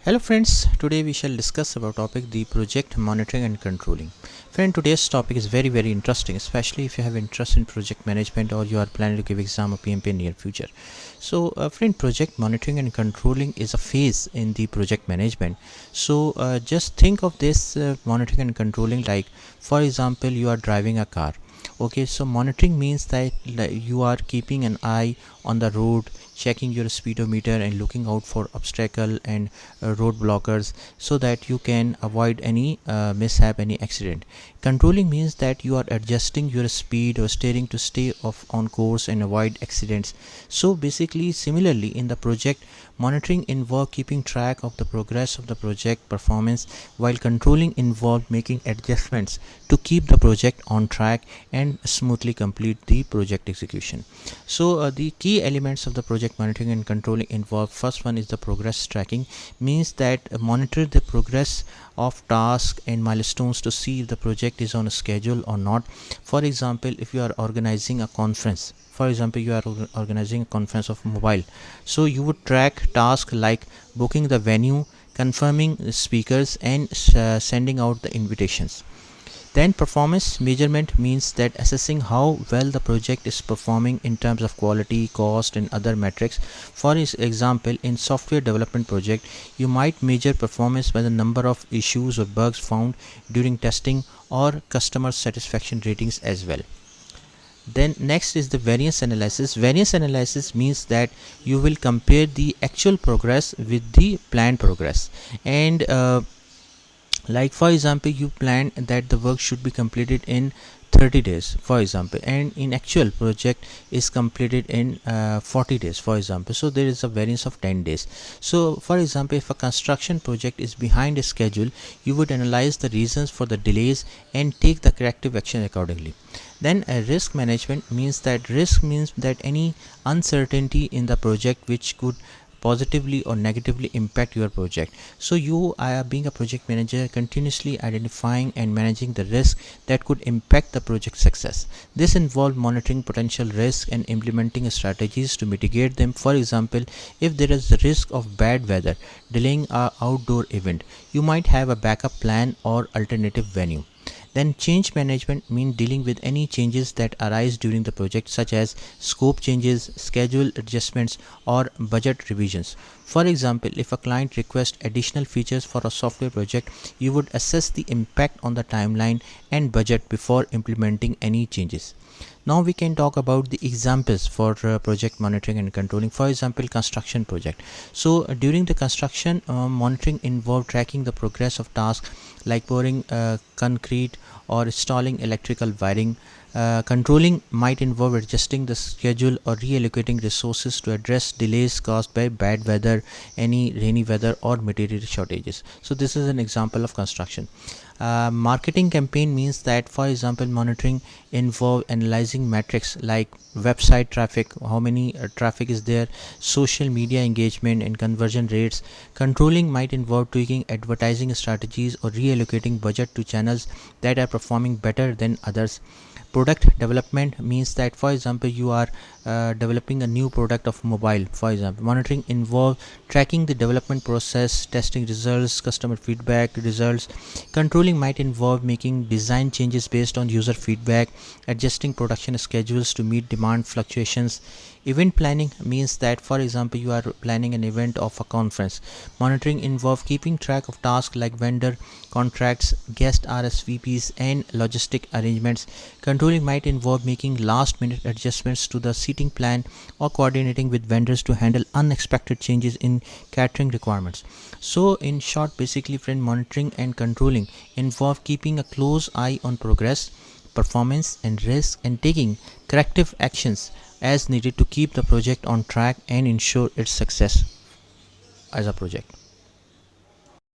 Hello friends, today we shall discuss about topic the project monitoring and controlling. Friend, today's topic is very interesting, especially if you have interest in project management or you are planning to give exam or PMP in near future. So friend, project monitoring and controlling is a phase in the project management. So just think of this monitoring and controlling like, for example, you are driving a car. Okay, so monitoring means that you are keeping an eye on the road, checking your speedometer and looking out for obstacle and road blockers so that you can avoid any mishap, any accident. Controlling means that you are adjusting your speed or steering to stay off on course and avoid accidents. So basically, similarly in the project, monitoring involve keeping track of the progress of the project performance, while controlling involve making adjustments to keep the project on track and smoothly complete the project execution. So the key elements of the project monitoring and controlling involve, first one is the progress tracking, means that monitor the progress of tasks and milestones to see if the project is on a schedule or not. For example, if you are organizing a conference, for example you are organizing a conference of mobile, so you would track tasks like booking the venue, confirming the speakers and sending out the invitations. Then performance measurement means that assessing how well the project is performing in terms of quality, cost and other metrics. For example, in software development project, you might measure performance by the number of issues or bugs found during testing or customer satisfaction ratings as well. Then next is the variance analysis. Variance analysis means that you will compare the actual progress with the planned progress, and like for example you planned that the work should be completed in 30 days for example, and in actual project is completed in 40 days for example, so there is a variance of 10 days. So for example, if a construction project is behind a schedule, you would analyze the reasons for the delays and take the corrective action accordingly. Then risk management means that any uncertainty in the project which could positively or negatively impact your project. So you are being a project manager continuously identifying and managing the risk that could impact the project success. This involves monitoring potential risk and implementing strategies to mitigate them. For example, if there is a risk of bad weather delaying an outdoor event, you might have a backup plan or alternative venue. Then change management means dealing with any changes that arise during the project, such as scope changes, schedule adjustments or budget revisions. For example, if a client requests additional features for a software project, you would assess the impact on the timeline and budget before implementing any changes. Now we can talk about the examples for project monitoring and controlling. For example, construction project. So during the construction, monitoring involve tracking the progress of tasks like pouring concrete or installing electrical wiring. Controlling might involve adjusting the schedule or reallocating resources to address delays caused by bad weather, any rainy weather or material shortages. So this is an example of construction. Marketing campaign means that, for example, monitoring involve analyzing metrics like website traffic, how many traffic is there, social media engagement and conversion rates. Controlling might involve tweaking advertising strategies or reallocating budget to channels that are performing better than others. Product development means that, for example, you are developing a new product of mobile. For example, monitoring involve tracking the development process, testing results, customer feedback results. Controlling might involve making design changes based on user feedback, adjusting production schedules to meet demand fluctuations. Event planning means that, for example, you are planning an event of a conference. Monitoring involve keeping track of tasks like vendor contracts, guest RSVPs and logistic arrangements. Controlling might involve making last minute adjustments to the seating plan or coordinating with vendors to handle unexpected changes in catering requirements. So in short, basically friend, monitoring and controlling involve keeping a close eye on progress, performance and risk, and taking corrective actions as needed to keep the project on track and ensure its success as a project.